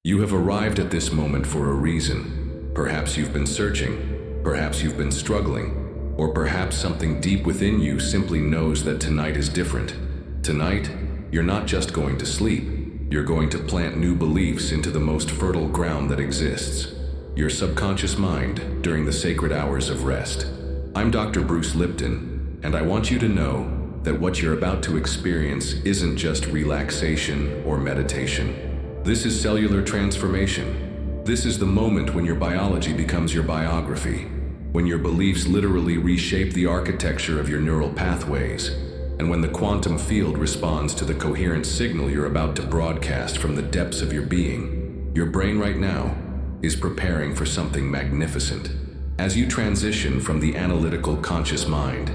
You have arrived at this moment for a reason. Perhaps you've been searching, perhaps you've been struggling, or perhaps something deep within you simply knows that tonight is different. Tonight, you're not just going to sleep, you're going to plant new beliefs into the most fertile ground that exists, your subconscious mind during the sacred hours of rest. I'm Dr. Bruce Lipton, and I want you to know that what you're about to experience isn't just relaxation or meditation. This is cellular transformation. This is the moment when your biology becomes your biography, when your beliefs literally reshape the architecture of your neural pathways, and when the quantum field responds to the coherent signal you're about to broadcast from the depths of your being. Your brain right now is preparing for something magnificent. As you transition from the analytical conscious mind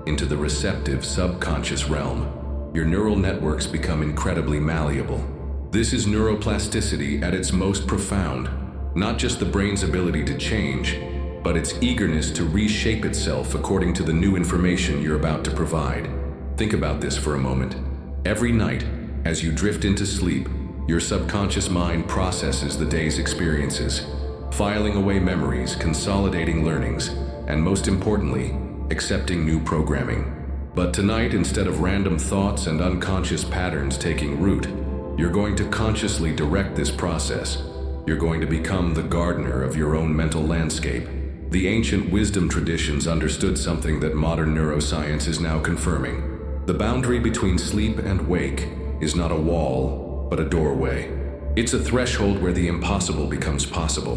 into the receptive subconscious realm, your neural networks become incredibly malleable. This is neuroplasticity at its most profound, not just the brain's ability to change, but its eagerness to reshape itself according to the new information you're about to provide. Think about this for a moment. Every night, as you drift into sleep, your subconscious mind processes the day's experiences, filing away memories, consolidating learnings, and most importantly, accepting new programming. But tonight, instead of random thoughts and unconscious patterns taking root, you're going to consciously direct this process. You're going to become the gardener of your own mental landscape. The ancient wisdom traditions understood something that modern neuroscience is now confirming. The boundary between sleep and wake is not a wall, but a doorway. It's a threshold where the impossible becomes possible,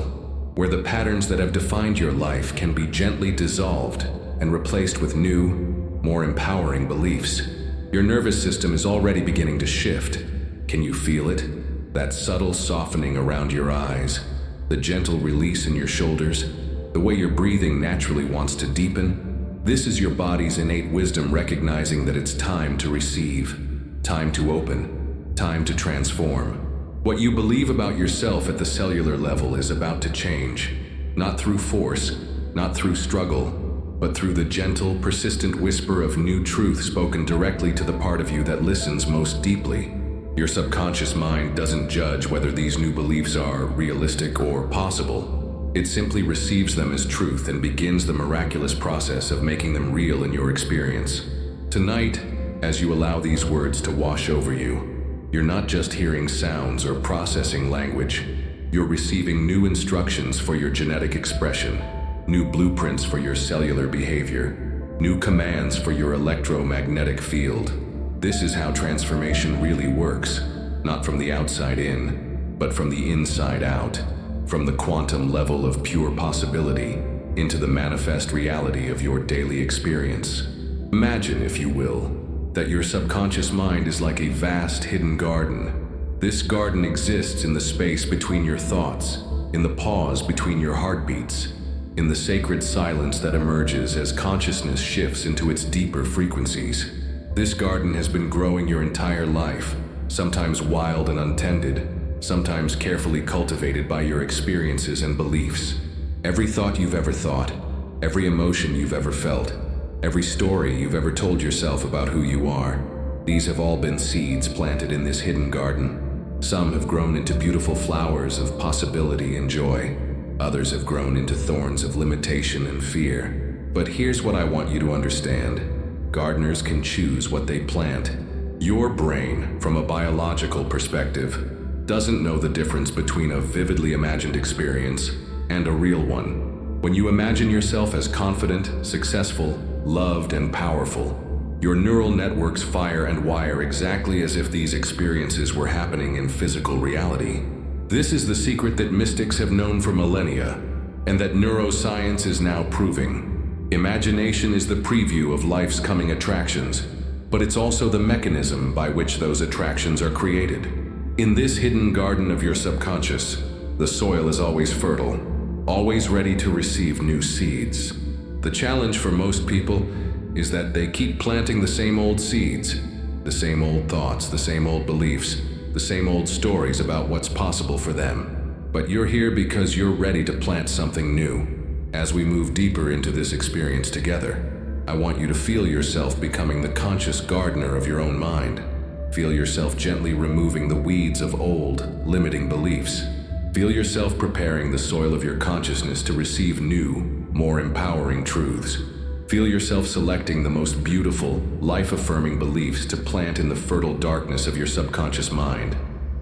where the patterns that have defined your life can be gently dissolved and replaced with new, more empowering beliefs. Your nervous system is already beginning to shift. Can you feel it? That subtle softening around your eyes, the gentle release in your shoulders, the way your breathing naturally wants to deepen. This is your body's innate wisdom recognizing that it's time to receive, time to open, time to transform. What you believe about yourself at the cellular level is about to change, not through force, not through struggle, but through the gentle, persistent whisper of new truth spoken directly to the part of you that listens most deeply. Your subconscious mind doesn't judge whether these new beliefs are realistic or possible. It simply receives them as truth and begins the miraculous process of making them real in your experience. Tonight, as you allow these words to wash over you, you're not just hearing sounds or processing language. You're receiving new instructions for your genetic expression, new blueprints for your cellular behavior, new commands for your electromagnetic field. This is how transformation really works, not from the outside in, but from the inside out. From the quantum level of pure possibility into the manifest reality of your daily experience. Imagine, if you will, that your subconscious mind is like a vast hidden garden. This garden exists in the space between your thoughts, in the pause between your heartbeats, in the sacred silence that emerges as consciousness shifts into its deeper frequencies. This garden has been growing your entire life, sometimes wild and untended, sometimes carefully cultivated by your experiences and beliefs. Every thought you've ever thought, every emotion you've ever felt, every story you've ever told yourself about who you are, these have all been seeds planted in this hidden garden. Some have grown into beautiful flowers of possibility and joy. Others have grown into thorns of limitation and fear. But here's what I want you to understand. Gardeners can choose what they plant. Your brain, from a biological perspective, doesn't know the difference between a vividly imagined experience and a real one. When you imagine yourself as confident, successful, loved, and powerful, your neural networks fire and wire exactly as if these experiences were happening in physical reality. This is the secret that mystics have known for millennia, and that neuroscience is now proving. Imagination is the preview of life's coming attractions, but it's also the mechanism by which those attractions are created. In this hidden garden of your subconscious, the soil is always fertile, always ready to receive new seeds. The challenge for most people is that they keep planting the same old seeds, the same old thoughts, the same old beliefs, the same old stories about what's possible for them. But you're here because you're ready to plant something new. As we move deeper into this experience together, I want you to feel yourself becoming the conscious gardener of your own mind. Feel yourself gently removing the weeds of old, limiting beliefs. Feel yourself preparing the soil of your consciousness to receive new, more empowering truths. Feel yourself selecting the most beautiful, life-affirming beliefs to plant in the fertile darkness of your subconscious mind.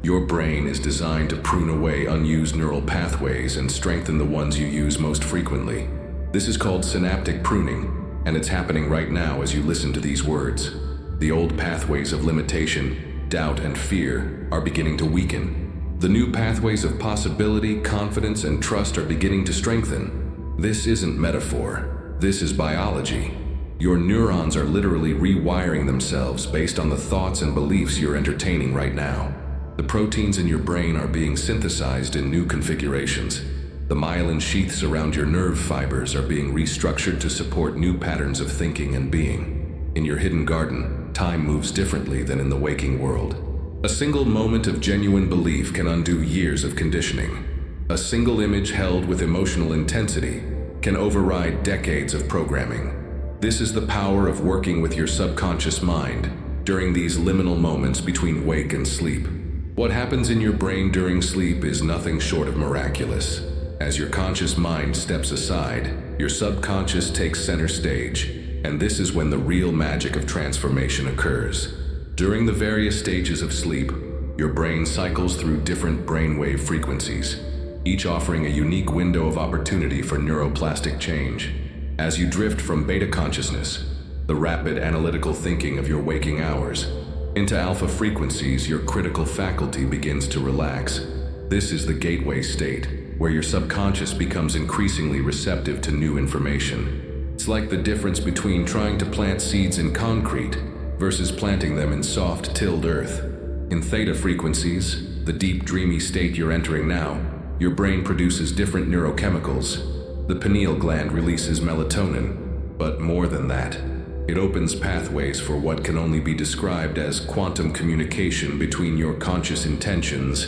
Your brain is designed to prune away unused neural pathways and strengthen the ones you use most frequently. This is called synaptic pruning, and it's happening right now as you listen to these words. The old pathways of limitation, doubt, and fear are beginning to weaken. The new pathways of possibility, confidence, and trust are beginning to strengthen. This isn't metaphor. This is biology. Your neurons are literally rewiring themselves based on the thoughts and beliefs you're entertaining right now. The proteins in your brain are being synthesized in new configurations. The myelin sheaths around your nerve fibers are being restructured to support new patterns of thinking and being. In your hidden garden, time moves differently than in the waking world. A single moment of genuine belief can undo years of conditioning. A single image held with emotional intensity can override decades of programming. This is the power of working with your subconscious mind during these liminal moments between wake and sleep. What happens in your brain during sleep is nothing short of miraculous. As your conscious mind steps aside, your subconscious takes center stage, and this is when the real magic of transformation occurs. During the various stages of sleep, your brain cycles through different brainwave frequencies, each offering a unique window of opportunity for neuroplastic change. As you drift from beta consciousness, the rapid analytical thinking of your waking hours, into alpha frequencies, your critical faculty begins to relax. This is the gateway state, where your subconscious becomes increasingly receptive to new information. It's like the difference between trying to plant seeds in concrete versus planting them in soft, tilled earth. In theta frequencies, the deep, dreamy state you're entering now, your brain produces different neurochemicals. The pineal gland releases melatonin, but more than that, it opens pathways for what can only be described as quantum communication between your conscious intentions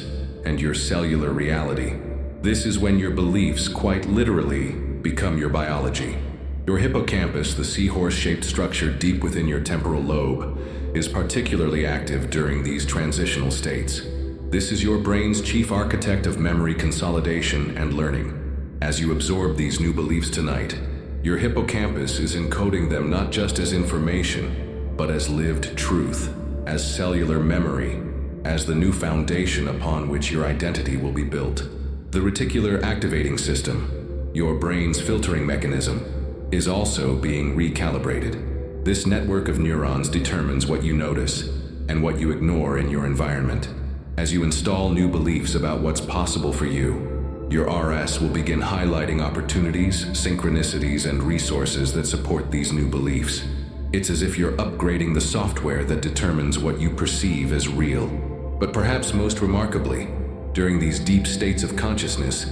and your cellular reality. This is when your beliefs quite literally become your biology. Your hippocampus, the seahorse-shaped structure deep within your temporal lobe, is particularly active during these transitional states. This is your brain's chief architect of memory consolidation and learning. As you absorb these new beliefs tonight, your hippocampus is encoding them not just as information, but as lived truth, as cellular memory, as the new foundation upon which your identity will be built. The reticular activating system, your brain's filtering mechanism, is also being recalibrated. This network of neurons determines what you notice and what you ignore in your environment. As you install new beliefs about what's possible for you, your RS will begin highlighting opportunities, synchronicities, and resources that support these new beliefs. It's as if you're upgrading the software that determines what you perceive as real. But perhaps most remarkably, during these deep states of consciousness,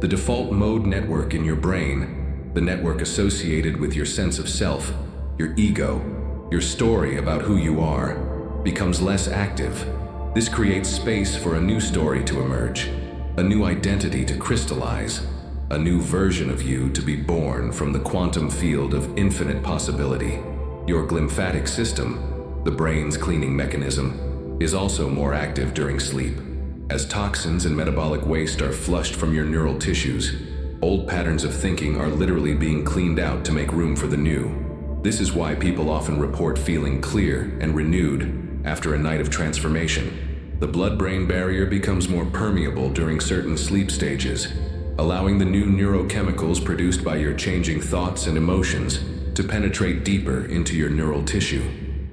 the default mode network in your brain, the network associated with your sense of self, your ego, your story about who you are, becomes less active. This creates space for a new story to emerge, a new identity to crystallize, a new version of you to be born from the quantum field of infinite possibility. Your glymphatic system, the brain's cleaning mechanism, is also more active during sleep. As toxins and metabolic waste are flushed from your neural tissues, old patterns of thinking are literally being cleaned out to make room for the new. This is why people often report feeling clear and renewed after a night of transformation. The blood-brain barrier becomes more permeable during certain sleep stages, allowing the new neurochemicals produced by your changing thoughts and emotions to penetrate deeper into your neural tissue.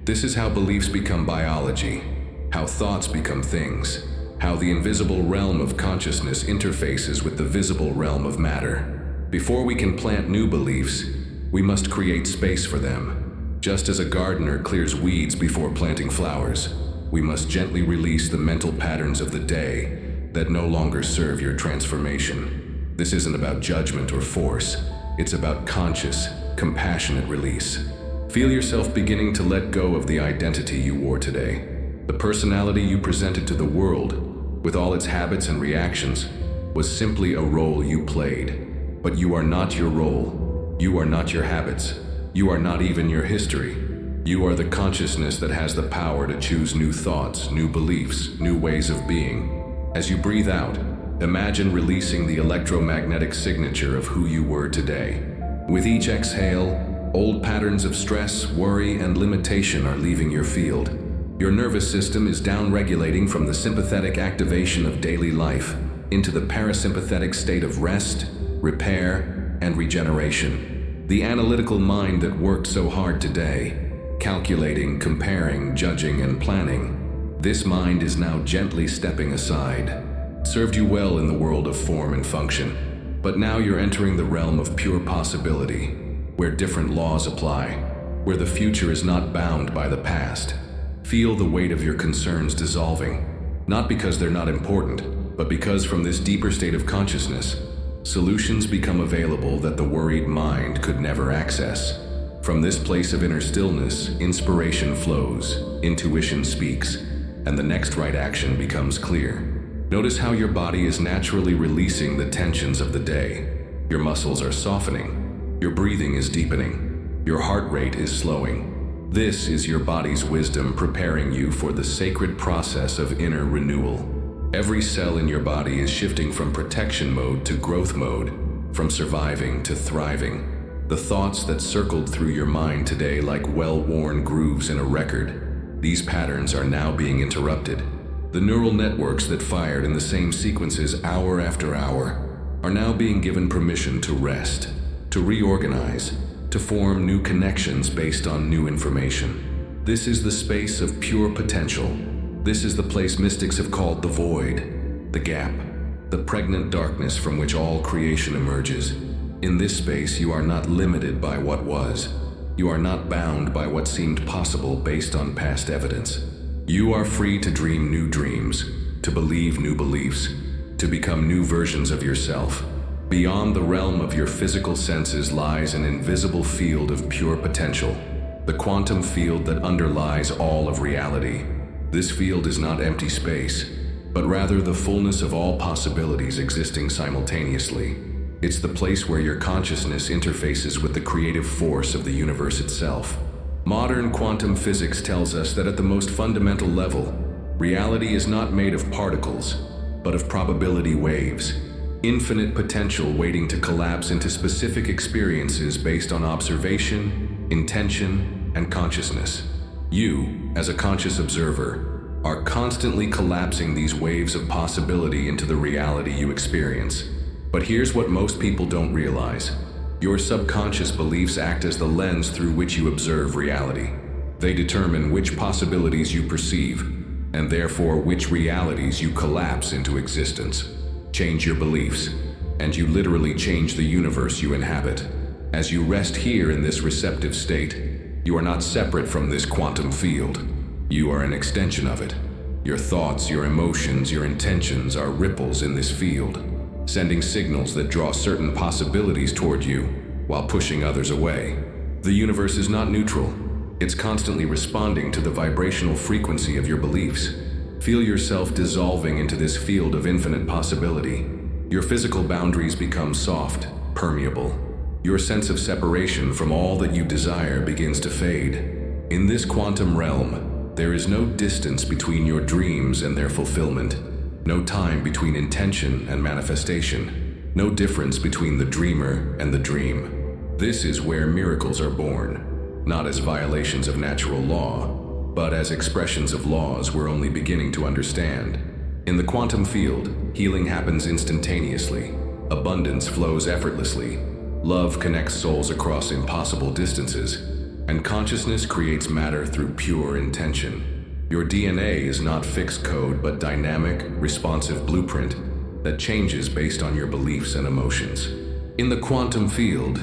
This is how beliefs become biology, how thoughts become things, how the invisible realm of consciousness interfaces with the visible realm of matter. Before we can plant new beliefs, we must create space for them. Just as a gardener clears weeds before planting flowers, we must gently release the mental patterns of the day that no longer serve your transformation. This isn't about judgment or force. It's about conscious, compassionate release. Feel yourself beginning to let go of the identity you wore today. The personality you presented to the world, with all its habits and reactions, was simply a role you played. But you are not your role. You are not your habits. You are not even your history. You are the consciousness that has the power to choose new thoughts, new beliefs, new ways of being. As you breathe out, Imagine releasing the electromagnetic signature of who you were today. With each exhale, old patterns of stress, worry, and limitation are leaving your field. Your nervous system is downregulating from the sympathetic activation of daily life into the parasympathetic state of rest, repair, and regeneration. The analytical mind that worked so hard today, calculating, comparing, judging, and planning, this mind is now gently stepping aside. Served you well in the world of form and function, but now you're entering the realm of pure possibility, where different laws apply, where the future is not bound by the past. Feel the weight of your concerns dissolving, not because they're not important, but because from this deeper state of consciousness, solutions become available that the worried mind could never access. From this place of inner stillness, inspiration flows, intuition speaks, and the next right action becomes clear. Notice how your body is naturally releasing the tensions of the day. Your muscles are softening, your breathing is deepening, your heart rate is slowing. This is your body's wisdom preparing you for the sacred process of inner renewal. Every cell in your body is shifting from protection mode to growth mode, from surviving to thriving. The thoughts that circled through your mind today like well-worn grooves in a record, these patterns are now being interrupted. The neural networks that fired in the same sequences hour after hour are now being given permission to rest, to reorganize, to form new connections based on new information. This is the space of pure potential. This is the place mystics have called the void, the gap, the pregnant darkness from which all creation emerges. In this space, you are not limited by what was. You are not bound by what seemed possible based on past evidence. You are free to dream new dreams, to believe new beliefs, to become new versions of yourself. Beyond the realm of your physical senses lies an invisible field of pure potential, the quantum field that underlies all of reality. This field is not empty space, but rather the fullness of all possibilities existing simultaneously. It's the place where your consciousness interfaces with the creative force of the universe itself. Modern quantum physics tells us that at the most fundamental level, reality is not made of particles, but of probability waves. Infinite potential waiting to collapse into specific experiences based on observation, intention, and consciousness. You, as a conscious observer, are constantly collapsing these waves of possibility into the reality you experience. But here's what most people don't realize. Your subconscious beliefs act as the lens through which you observe reality. They determine which possibilities you perceive, and therefore which realities you collapse into existence. Change your beliefs, and you literally change the universe you inhabit. As you rest here in this receptive state, you are not separate from this quantum field. You are an extension of it. Your thoughts, your emotions, your intentions are ripples in this field, sending signals that draw certain possibilities toward you while pushing others away. The universe is not neutral. It's constantly responding to the vibrational frequency of your beliefs. Feel yourself dissolving into this field of infinite possibility. Your physical boundaries become soft, permeable. Your sense of separation from all that you desire begins to fade. In this quantum realm, there is no distance between your dreams and their fulfillment, no time between intention and manifestation, no difference between the dreamer and the dream. This is where miracles are born, not as violations of natural law, but as expressions of laws we're only beginning to understand. In the quantum field, healing happens instantaneously, abundance flows effortlessly, love connects souls across impossible distances, and consciousness creates matter through pure intention. Your DNA is not fixed code, but dynamic, responsive blueprint that changes based on your beliefs and emotions. In the quantum field,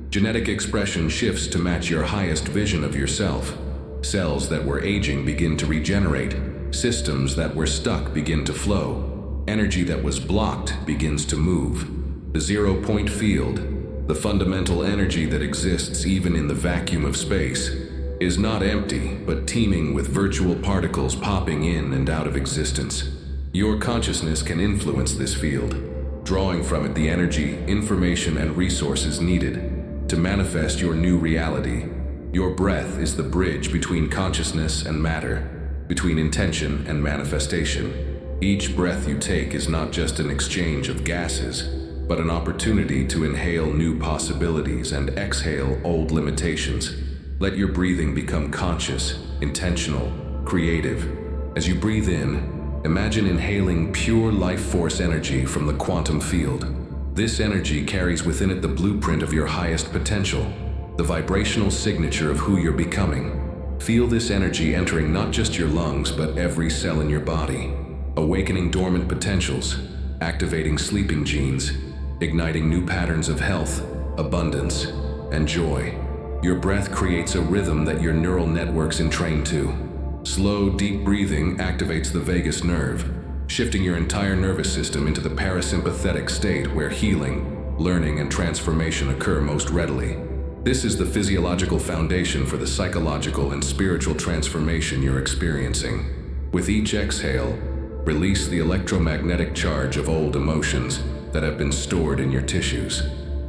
genetic expression shifts to match your highest vision of yourself. Cells that were aging begin to regenerate. Systems that were stuck begin to flow. Energy that was blocked begins to move. The zero-point field, the fundamental energy that exists even in the vacuum of space, is not empty, but teeming with virtual particles popping in and out of existence. Your consciousness can influence this field, drawing from it the energy, information, and resources needed to manifest your new reality. Your breath is the bridge between consciousness and matter, between intention and manifestation. Each breath you take is not just an exchange of gases, but an opportunity to inhale new possibilities and exhale old limitations. Let your breathing become conscious, intentional, creative. As you breathe in, imagine inhaling pure life force energy from the quantum field. This energy carries within it the blueprint of your highest potential, the vibrational signature of who you're becoming. Feel this energy entering not just your lungs, but every cell in your body, awakening dormant potentials, activating sleeping genes, igniting new patterns of health, abundance, and joy. Your breath creates a rhythm that your neural networks entrain to. Slow, deep breathing activates the vagus nerve, shifting your entire nervous system into the parasympathetic state where healing, learning, and transformation occur most readily. This is the physiological foundation for the psychological and spiritual transformation you're experiencing. With each exhale, release the electromagnetic charge of old emotions that have been stored in your tissues.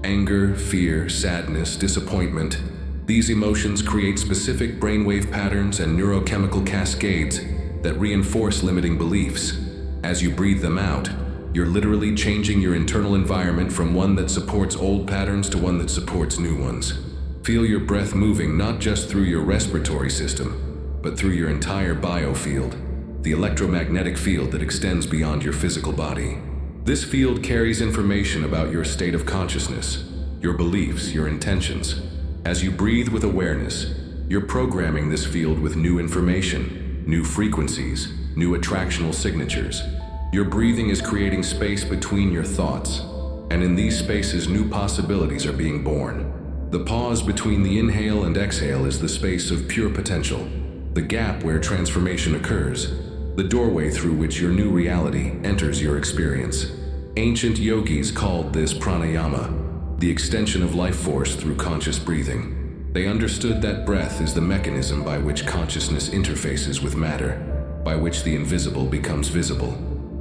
Anger, fear, sadness, disappointment. These emotions create specific brainwave patterns and neurochemical cascades that reinforce limiting beliefs. As you breathe them out, you're literally changing your internal environment from one that supports old patterns to one that supports new ones. Feel your breath moving not just through your respiratory system, but through your entire biofield, the electromagnetic field that extends beyond your physical body. This field carries information about your state of consciousness, your beliefs, your intentions. As you breathe with awareness, you're programming this field with new information, new frequencies, new attractional signatures. Your breathing is creating space between your thoughts, and in these spaces, new possibilities are being born. The pause between the inhale and exhale is the space of pure potential, the gap where transformation occurs, the doorway through which your new reality enters your experience. Ancient yogis called this pranayama, the extension of life force through conscious breathing. They understood that breath is the mechanism by which consciousness interfaces with matter, by which the invisible becomes visible,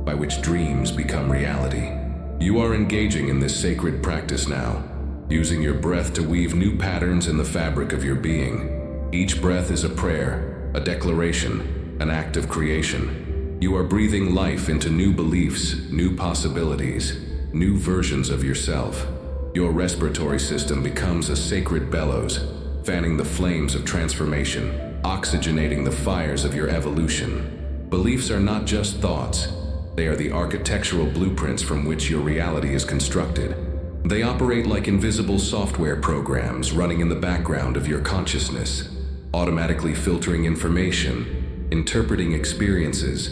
by which dreams become reality. You are engaging in this sacred practice now, using your breath to weave new patterns in the fabric of your being. Each breath is a prayer, a declaration, an act of creation. You are breathing life into new beliefs, new possibilities, new versions of yourself. Your respiratory system becomes a sacred bellows, fanning the flames of transformation, oxygenating the fires of your evolution. Beliefs are not just thoughts. They are the architectural blueprints from which your reality is constructed. They operate like invisible software programs running in the background of your consciousness, automatically filtering information, interpreting experiences,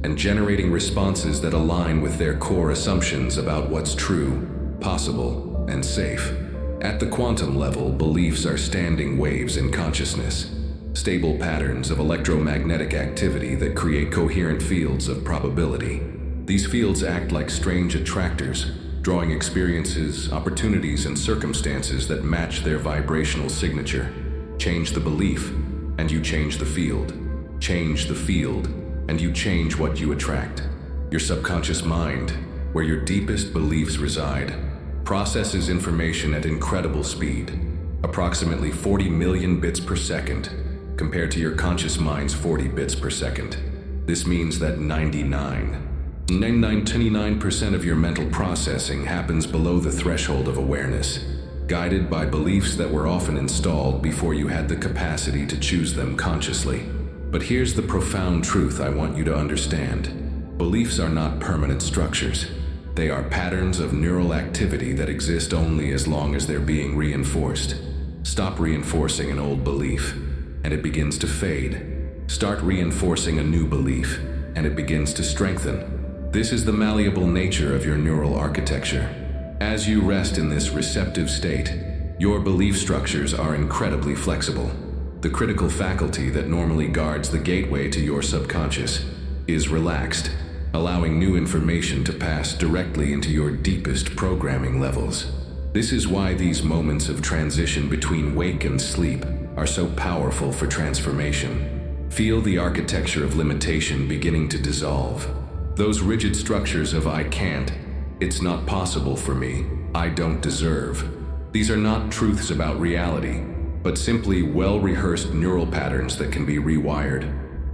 and generating responses that align with their core assumptions about what's true, possible, and safe. At the quantum level, beliefs are standing waves in consciousness, stable patterns of electromagnetic activity that create coherent fields of probability. These fields act like strange attractors, drawing experiences, opportunities, and circumstances that match their vibrational signature. Change the belief, and you change the field. Change the field, and you change what you attract. Your subconscious mind, where your deepest beliefs reside, processes information at incredible speed, approximately 40 million bits per second, compared to your conscious mind's 40 bits per second. This means that 99% of your mental processing happens below the threshold of awareness, guided by beliefs that were often installed before you had the capacity to choose them consciously. But here's the profound truth I want you to understand. Beliefs are not permanent structures. They are patterns of neural activity that exist only as long as they're being reinforced. Stop reinforcing an old belief, and it begins to fade. Start reinforcing a new belief, and it begins to strengthen. This is the malleable nature of your neural architecture. As you rest in this receptive state, your belief structures are incredibly flexible. The critical faculty that normally guards the gateway to your subconscious is relaxed, allowing new information to pass directly into your deepest programming levels. This is why these moments of transition between wake and sleep are so powerful for transformation. Feel the architecture of limitation beginning to dissolve. Those rigid structures of I can't, it's not possible for me, I don't deserve. These are not truths about reality, but simply well-rehearsed neural patterns that can be rewired.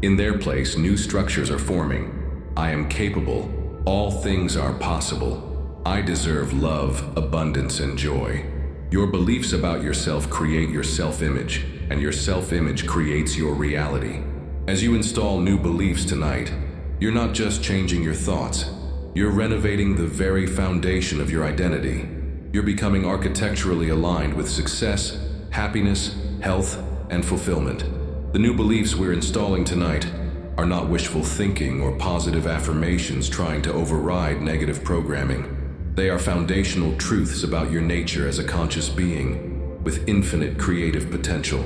In their place, new structures are forming. I am capable. All things are possible. I deserve love, abundance, and joy. Your beliefs about yourself create your self-image, and your self-image creates your reality. As you install new beliefs tonight, you're not just changing your thoughts, you're renovating the very foundation of your identity. You're becoming architecturally aligned with success, happiness, health, and fulfillment. The new beliefs we're installing tonight are not wishful thinking or positive affirmations trying to override negative programming. They are foundational truths about your nature as a conscious being with infinite creative potential.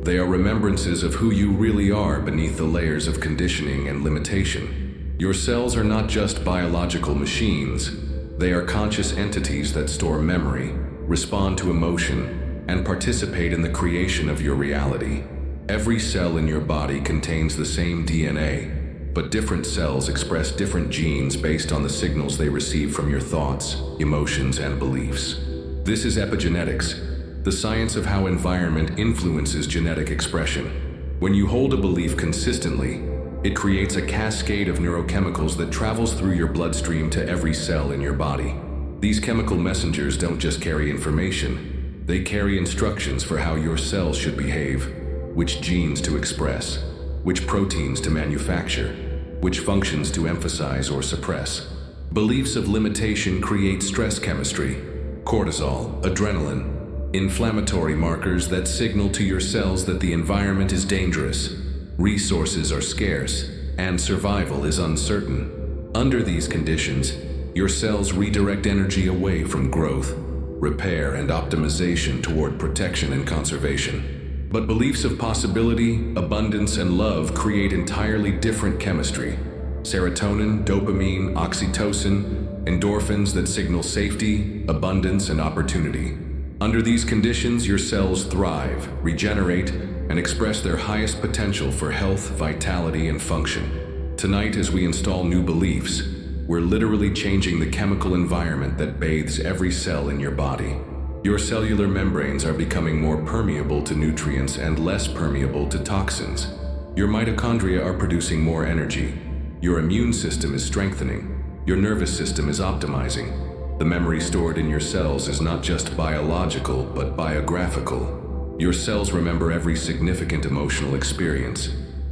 They are remembrances of who you really are beneath the layers of conditioning and limitation. Your cells are not just biological machines. They are conscious entities that store memory, respond to emotion, and participate in the creation of your reality. Every cell in your body contains the same DNA, but different cells express different genes based on the signals they receive from your thoughts, emotions, and beliefs. This is epigenetics, the science of how environment influences genetic expression. When you hold a belief consistently, it creates a cascade of neurochemicals that travels through your bloodstream to every cell in your body. These chemical messengers don't just carry information, they carry instructions for how your cells should behave, which genes to express, which proteins to manufacture, which functions to emphasize or suppress. Beliefs of limitation create stress chemistry, cortisol, adrenaline, inflammatory markers that signal to your cells that the environment is dangerous, resources are scarce, and survival is uncertain. Under these conditions, your cells redirect energy away from growth, repair, and optimization toward protection and conservation. But beliefs of possibility, abundance, and love create entirely different chemistry. Serotonin, dopamine, oxytocin, endorphins that signal safety, abundance, and opportunity. Under these conditions, your cells thrive, regenerate, and express their highest potential for health, vitality, and function. Tonight, as we install new beliefs, we're literally changing the chemical environment that bathes every cell in your body. Your cellular membranes are becoming more permeable to nutrients and less permeable to toxins. Your mitochondria are producing more energy. Your immune system is strengthening. Your nervous system is optimizing. The memory stored in your cells is not just biological, but biographical. Your cells remember every significant emotional experience,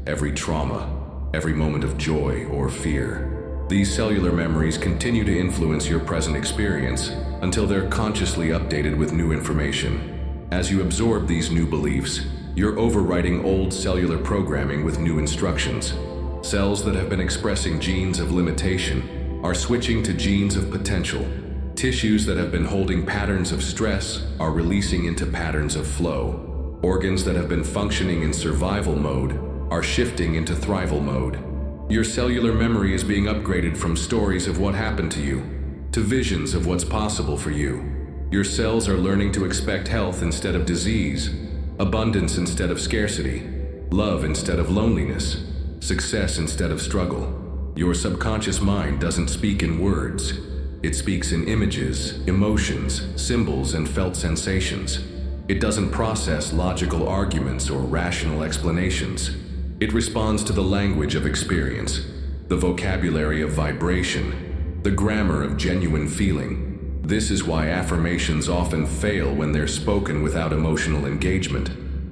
every trauma, every moment of joy or fear. These cellular memories continue to influence your present experience until they're consciously updated with new information. As you absorb these new beliefs, you're overwriting old cellular programming with new instructions. Cells that have been expressing genes of limitation are switching to genes of potential. Tissues that have been holding patterns of stress are releasing into patterns of flow. Organs that have been functioning in survival mode are shifting into thrival mode. Your cellular memory is being upgraded from stories of what happened to you to visions of what's possible for you. Your cells are learning to expect health instead of disease, abundance instead of scarcity, love instead of loneliness, success instead of struggle. Your subconscious mind doesn't speak in words. It speaks in images, emotions, symbols, and felt sensations. It doesn't process logical arguments or rational explanations. It responds to the language of experience, the vocabulary of vibration, the grammar of genuine feeling. This is why affirmations often fail when they're spoken without emotional engagement.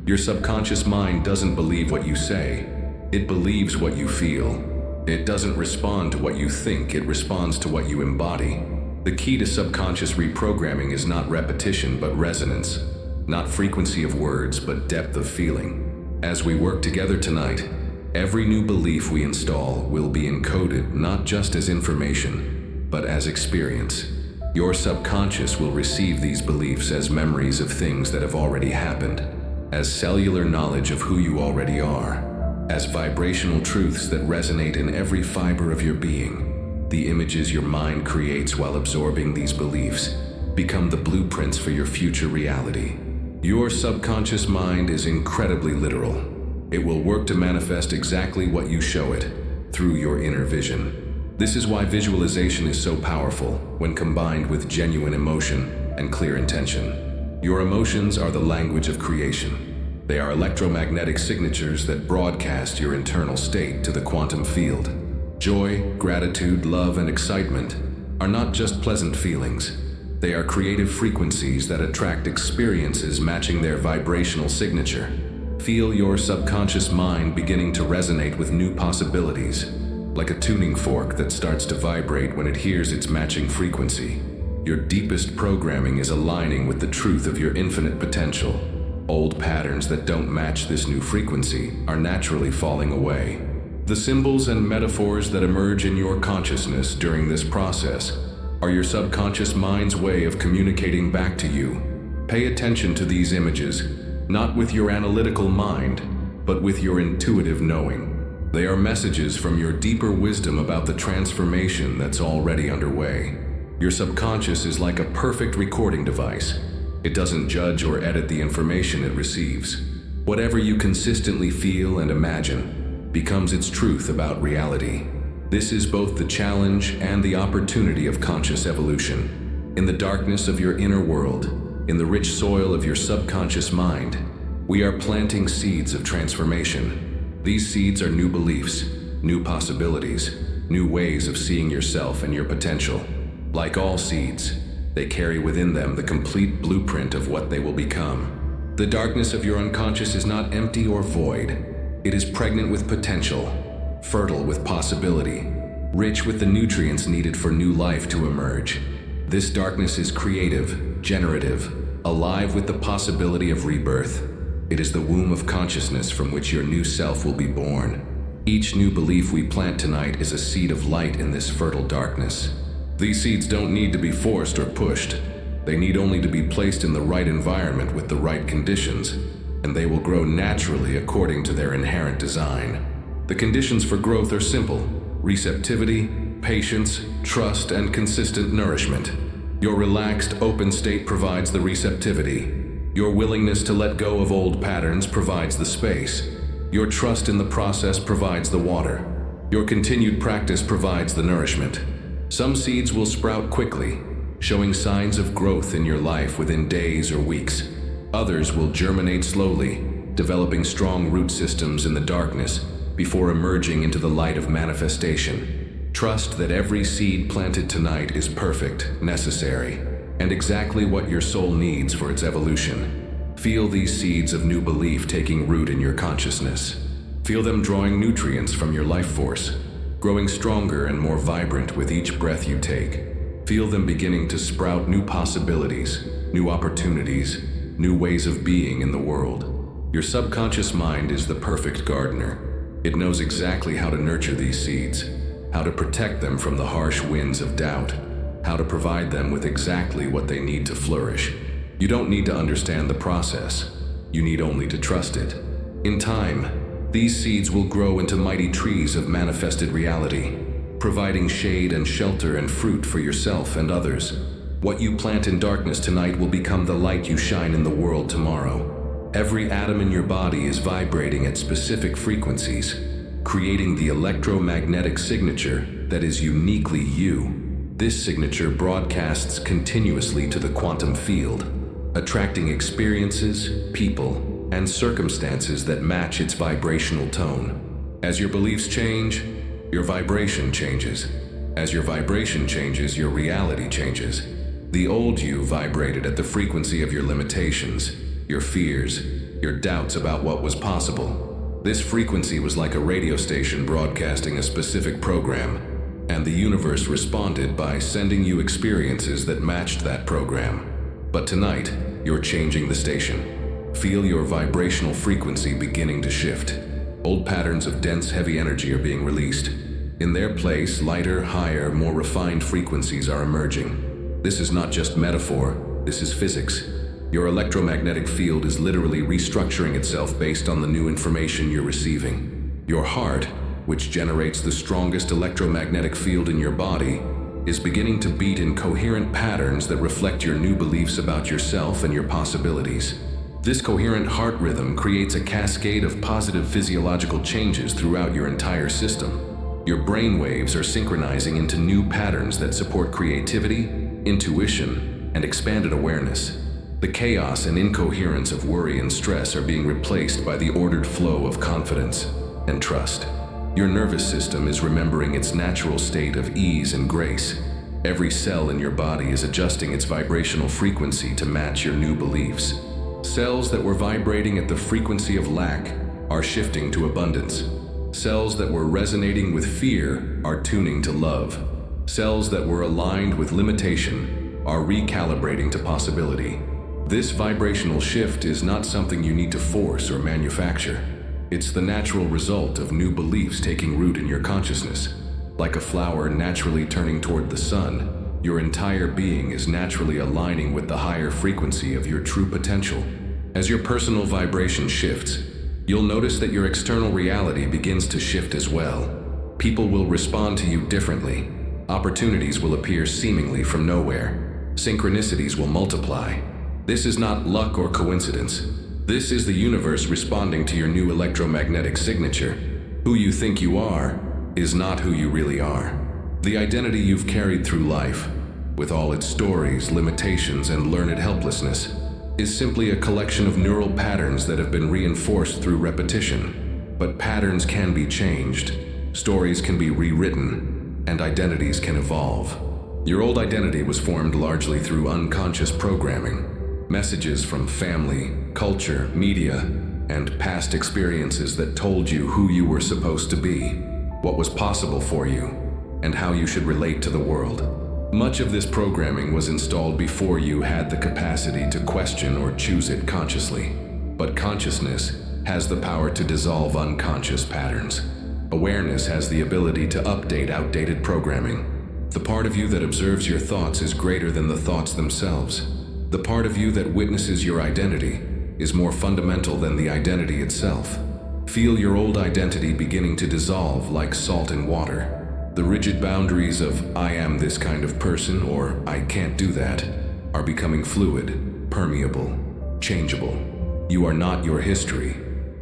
Your subconscious mind doesn't believe what you say. It believes what you feel. It doesn't respond to what you think, it responds to what you embody. The key to subconscious reprogramming is not repetition, but resonance. Not frequency of words, but depth of feeling. As we work together tonight, every new belief we install will be encoded not just as information, but as experience. Your subconscious will receive these beliefs as memories of things that have already happened, as cellular knowledge of who you already are, as vibrational truths that resonate in every fiber of your being. The images your mind creates while absorbing these beliefs become the blueprints for your future reality. Your subconscious mind is incredibly literal. It will work to manifest exactly what you show it through your inner vision. This is why visualization is so powerful when combined with genuine emotion and clear intention. Your emotions are the language of creation. They are electromagnetic signatures that broadcast your internal state to the quantum field. Joy, gratitude, love, and excitement are not just pleasant feelings. They are creative frequencies that attract experiences matching their vibrational signature. Feel your subconscious mind beginning to resonate with new possibilities, like a tuning fork that starts to vibrate when it hears its matching frequency. Your deepest programming is aligning with the truth of your infinite potential. Old patterns that don't match this new frequency are naturally falling away. The symbols and metaphors that emerge in your consciousness during this process are your subconscious mind's way of communicating back to you. Pay attention to these images, not with your analytical mind, but with your intuitive knowing. They are messages from your deeper wisdom about the transformation that's already underway. Your subconscious is like a perfect recording device. It doesn't judge or edit the information it receives. Whatever you consistently feel and imagine becomes its truth about reality. This is both the challenge and the opportunity of conscious evolution. In the darkness of your inner world, in the rich soil of your subconscious mind, we are planting seeds of transformation. These seeds are new beliefs, new possibilities, new ways of seeing yourself and your potential. Like all seeds, they carry within them the complete blueprint of what they will become. The darkness of your unconscious is not empty or void. It is pregnant with potential, fertile with possibility, rich with the nutrients needed for new life to emerge. This darkness is creative, generative, alive with the possibility of rebirth. It is the womb of consciousness from which your new self will be born. Each new belief we plant tonight is a seed of light in this fertile darkness. These seeds don't need to be forced or pushed. They need only to be placed in the right environment with the right conditions, and they will grow naturally according to their inherent design. The conditions for growth are simple: receptivity, patience, trust, and consistent nourishment. Your relaxed, open state provides the receptivity. Your willingness to let go of old patterns provides the space. Your trust in the process provides the water. Your continued practice provides the nourishment. Some seeds will sprout quickly, showing signs of growth in your life within days or weeks. Others will germinate slowly, developing strong root systems in the darkness before emerging into the light of manifestation. Trust that every seed planted tonight is perfect, necessary, and exactly what your soul needs for its evolution. Feel these seeds of new belief taking root in your consciousness. Feel them drawing nutrients from your life force, growing stronger and more vibrant with each breath you take. Feel them beginning to sprout new possibilities, new opportunities, new ways of being in the world. Your subconscious mind is the perfect gardener. It knows exactly how to nurture these seeds, how to protect them from the harsh winds of doubt, how to provide them with exactly what they need to flourish. You don't need to understand the process. You need only to trust it. In time, these seeds will grow into mighty trees of manifested reality, providing shade and shelter and fruit for yourself and others. What you plant in darkness tonight will become the light you shine in the world tomorrow. Every atom in your body is vibrating at specific frequencies, creating the electromagnetic signature that is uniquely you. This signature broadcasts continuously to the quantum field, attracting experiences, people, and circumstances that match its vibrational tone. As your beliefs change, your vibration changes. As your vibration changes, your reality changes. The old you vibrated at the frequency of your limitations, your fears, your doubts about what was possible. This frequency was like a radio station broadcasting a specific program, and the universe responded by sending you experiences that matched that program. But tonight, you're changing the station. Feel your vibrational frequency beginning to shift. Old patterns of dense, heavy energy are being released. In their place, lighter, higher, more refined frequencies are emerging. This is not just metaphor, this is physics. Your electromagnetic field is literally restructuring itself based on the new information you're receiving. Your heart, which generates the strongest electromagnetic field in your body, is beginning to beat in coherent patterns that reflect your new beliefs about yourself and your possibilities. This coherent heart rhythm creates a cascade of positive physiological changes throughout your entire system. Your brain waves are synchronizing into new patterns that support creativity, intuition, and expanded awareness. The chaos and incoherence of worry and stress are being replaced by the ordered flow of confidence and trust. Your nervous system is remembering its natural state of ease and grace. Every cell in your body is adjusting its vibrational frequency to match your new beliefs. Cells that were vibrating at the frequency of lack are shifting to abundance. Cells that were resonating with fear are tuning to love. Cells that were aligned with limitation are recalibrating to possibility. This vibrational shift is not something you need to force or manufacture. It's the natural result of new beliefs taking root in your consciousness. Like a flower naturally turning toward the sun, your entire being is naturally aligning with the higher frequency of your true potential. As your personal vibration shifts, you'll notice that your external reality begins to shift as well. People will respond to you differently. Opportunities will appear seemingly from nowhere. Synchronicities will multiply. This is not luck or coincidence. This is the universe responding to your new electromagnetic signature. Who you think you are is not who you really are. The identity you've carried through life, with all its stories, limitations, and learned helplessness, is simply a collection of neural patterns that have been reinforced through repetition. But patterns can be changed, stories can be rewritten, and identities can evolve. Your old identity was formed largely through unconscious programming. Messages from family, culture, media, and past experiences that told you who you were supposed to be, what was possible for you, and how you should relate to the world. Much of this programming was installed before you had the capacity to question or choose it consciously. But consciousness has the power to dissolve unconscious patterns. Awareness has the ability to update outdated programming. The part of you that observes your thoughts is greater than the thoughts themselves. The part of you that witnesses your identity is more fundamental than the identity itself. Feel your old identity beginning to dissolve like salt in water. The rigid boundaries of "I am this kind of person" or "I can't do that" are becoming fluid, permeable, changeable. You are not your history.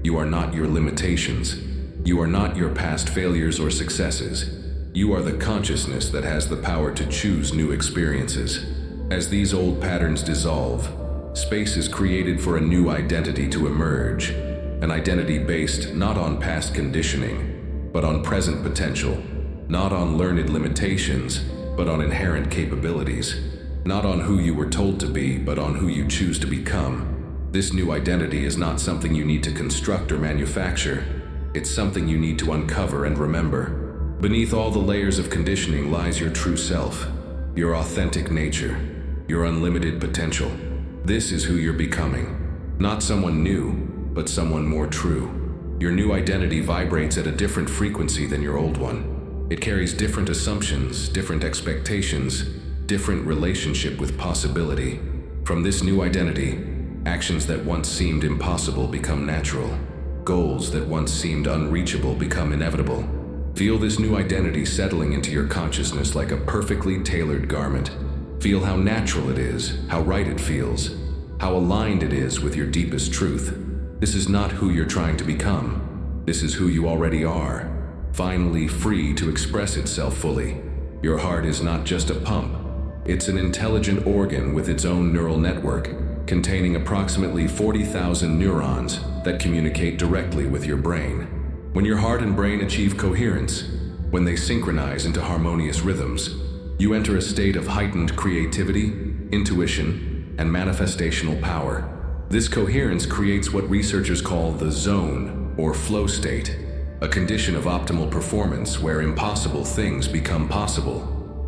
You are not your limitations. You are not your past failures or successes. You are the consciousness that has the power to choose new experiences. As these old patterns dissolve, space is created for a new identity to emerge, an identity based not on past conditioning, but on present potential, not on learned limitations, but on inherent capabilities, not on who you were told to be, but on who you choose to become. This new identity is not something you need to construct or manufacture. It's something you need to uncover and remember. Beneath all the layers of conditioning lies your true self, your authentic nature, your unlimited potential. This is who you're becoming. Not someone new, but someone more true. Your new identity vibrates at a different frequency than your old one. It carries different assumptions, different expectations, different relationship with possibility. From this new identity, actions that once seemed impossible become natural. Goals that once seemed unreachable become inevitable. Feel this new identity settling into your consciousness like a perfectly tailored garment. Feel how natural it is, how right it feels, how aligned it is with your deepest truth. This is not who you're trying to become. This is who you already are, finally free to express itself fully. Your heart is not just a pump. It's an intelligent organ with its own neural network, containing approximately 40,000 neurons that communicate directly with your brain. When your heart and brain achieve coherence, when they synchronize into harmonious rhythms, you enter a state of heightened creativity, intuition, and manifestational power. This coherence creates what researchers call the zone or flow state, a condition of optimal performance where impossible things become possible,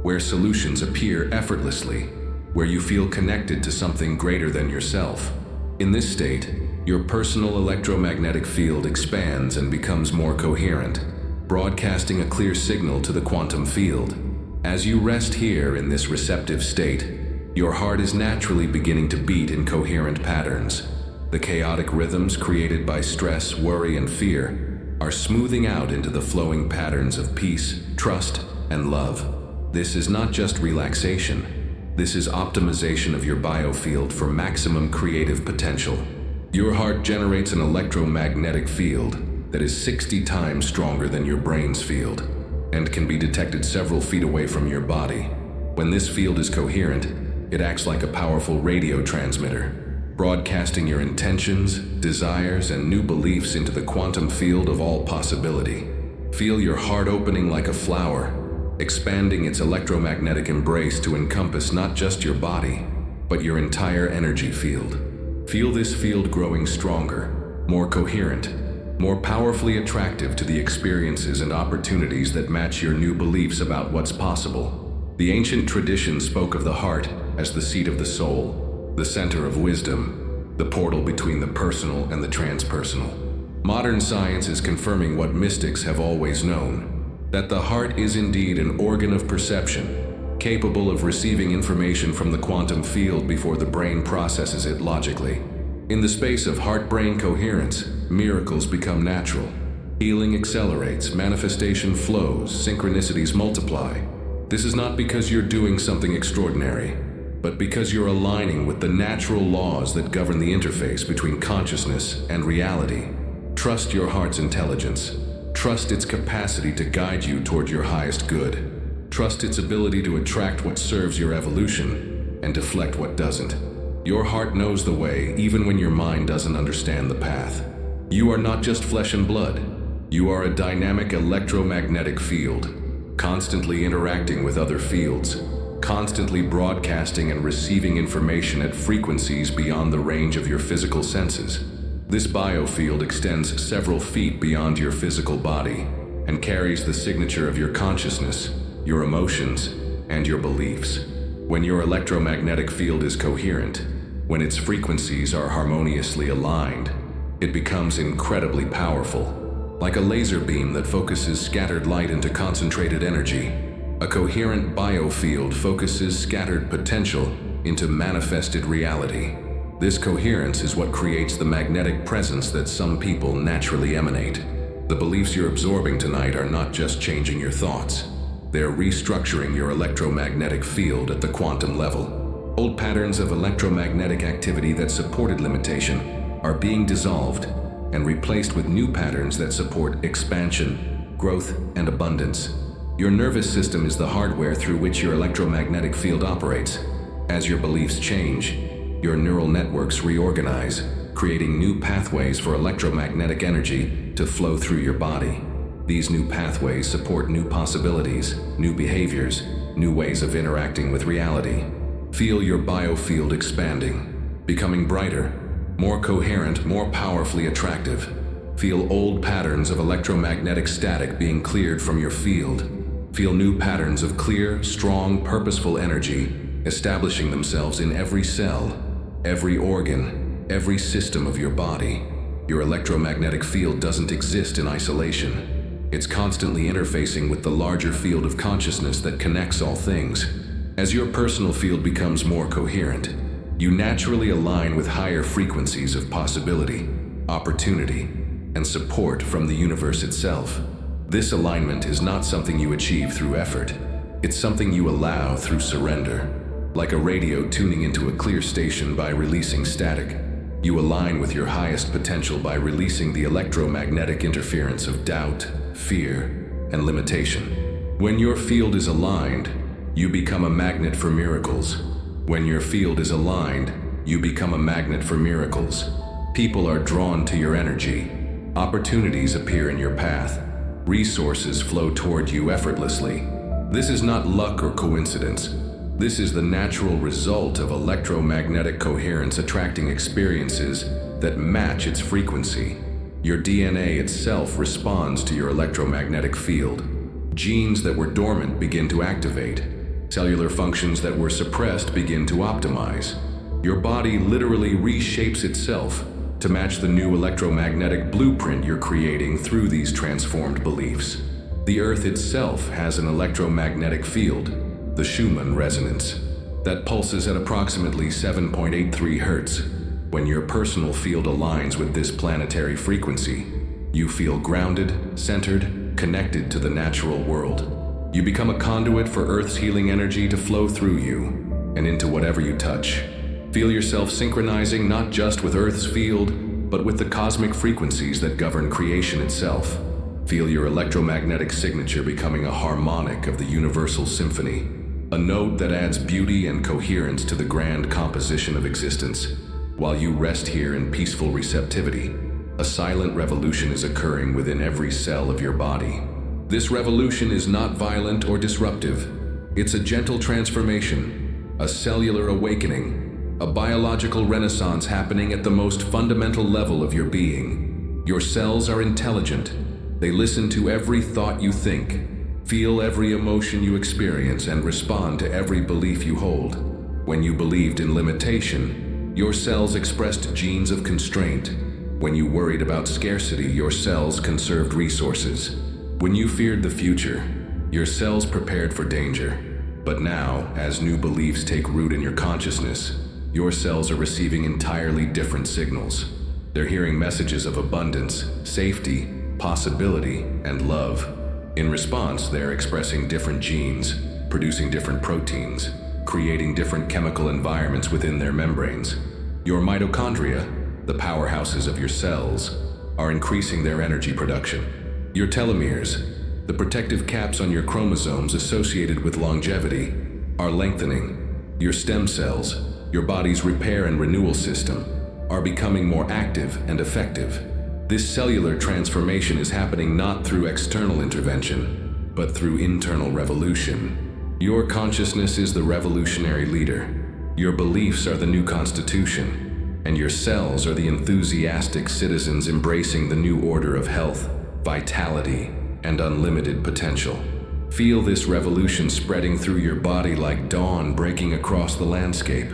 where solutions appear effortlessly, where you feel connected to something greater than yourself. In this state, your personal electromagnetic field expands and becomes more coherent, broadcasting a clear signal to the quantum field. As you rest here in this receptive state, your heart is naturally beginning to beat in coherent patterns. The chaotic rhythms created by stress, worry, and fear are smoothing out into the flowing patterns of peace, trust, and love. This is not just relaxation. This is optimization of your biofield for maximum creative potential. Your heart generates an electromagnetic field that is 60 times stronger than your brain's field and can be detected several feet away from your body. When this field is coherent, it acts like a powerful radio transmitter, broadcasting your intentions, desires, and new beliefs into the quantum field of all possibility. Feel your heart opening like a flower, expanding its electromagnetic embrace to encompass not just your body, but your entire energy field. Feel this field growing stronger, more coherent, more powerfully attractive to the experiences and opportunities that match your new beliefs about what's possible. The ancient tradition spoke of the heart as the seat of the soul, the center of wisdom, the portal between the personal and the transpersonal. Modern science is confirming what mystics have always known, that the heart is indeed an organ of perception, capable of receiving information from the quantum field before the brain processes it logically. In the space of heart-brain coherence, miracles become natural. Healing accelerates, manifestation flows, synchronicities multiply. This is not because you're doing something extraordinary, but because you're aligning with the natural laws that govern the interface between consciousness and reality. Trust your heart's intelligence. Trust its capacity to guide you toward your highest good. Trust its ability to attract what serves your evolution and deflect what doesn't. Your heart knows the way even when your mind doesn't understand the path. You are not just flesh and blood. You are a dynamic electromagnetic field, constantly interacting with other fields, constantly broadcasting and receiving information at frequencies beyond the range of your physical senses. This biofield extends several feet beyond your physical body and carries the signature of your consciousness, your emotions, and your beliefs. When your electromagnetic field is coherent, when its frequencies are harmoniously aligned, it becomes incredibly powerful. Like a laser beam that focuses scattered light into concentrated energy, a coherent biofield focuses scattered potential into manifested reality. This coherence is what creates the magnetic presence that some people naturally emanate. The beliefs you're absorbing tonight are not just changing your thoughts. They're restructuring your electromagnetic field at the quantum level. Old patterns of electromagnetic activity that supported limitation are being dissolved and replaced with new patterns that support expansion, growth, and abundance. Your nervous system is the hardware through which your electromagnetic field operates. As your beliefs change, your neural networks reorganize, creating new pathways for electromagnetic energy to flow through your body. These new pathways support new possibilities, new behaviors, new ways of interacting with reality. Feel your biofield expanding, becoming brighter, more coherent, more powerfully attractive. Feel old patterns of electromagnetic static being cleared from your field. Feel new patterns of clear, strong, purposeful energy establishing themselves in every cell, every organ, every system of your body. Your electromagnetic field doesn't exist in isolation. It's constantly interfacing with the larger field of consciousness that connects all things. As your personal field becomes more coherent, you naturally align with higher frequencies of possibility, opportunity, and support from the universe itself. This alignment is not something you achieve through effort. It's something you allow through surrender. Like a radio tuning into a clear station by releasing static, you align with your highest potential by releasing the electromagnetic interference of doubt, fear, and limitation. When your field is aligned, you become a magnet for miracles. When your field is aligned, you become a magnet for miracles. People are drawn to your energy. Opportunities appear in your path. Resources flow toward you effortlessly. This is not luck or coincidence. This is the natural result of electromagnetic coherence attracting experiences that match its frequency. Your DNA itself responds to your electromagnetic field. Genes that were dormant begin to activate. Cellular functions that were suppressed begin to optimize. Your body literally reshapes itself to match the new electromagnetic blueprint you're creating through these transformed beliefs. The Earth itself has an electromagnetic field, the Schumann resonance, that pulses at approximately 7.83 Hertz. When your personal field aligns with this planetary frequency, you feel grounded, centered, connected to the natural world. You become a conduit for Earth's healing energy to flow through you and into whatever you touch. Feel yourself synchronizing not just with Earth's field, but with the cosmic frequencies that govern creation itself. Feel your electromagnetic signature becoming a harmonic of the universal symphony, a note that adds beauty and coherence to the grand composition of existence. While you rest here in peaceful receptivity, a silent revolution is occurring within every cell of your body. This revolution is not violent or disruptive. It's a gentle transformation, a cellular awakening, a biological renaissance happening at the most fundamental level of your being. Your cells are intelligent. They listen to every thought you think, feel every emotion you experience, and respond to every belief you hold. When you believed in limitation, your cells expressed genes of constraint. When you worried about scarcity, your cells conserved resources. When you feared the future, your cells prepared for danger. But now, as new beliefs take root in your consciousness, your cells are receiving entirely different signals. They're hearing messages of abundance, safety, possibility, and love. In response, they're expressing different genes, producing different proteins, creating different chemical environments within their membranes. Your mitochondria, the powerhouses of your cells, are increasing their energy production. Your telomeres, the protective caps on your chromosomes associated with longevity, are lengthening. Your stem cells, your body's repair and renewal system, are becoming more active and effective. This cellular transformation is happening not through external intervention, but through internal revolution. Your consciousness is the revolutionary leader. Your beliefs are the new constitution, and your cells are the enthusiastic citizens embracing the new order of health, vitality, and unlimited potential. Feel this revolution spreading through your body like dawn breaking across the landscape.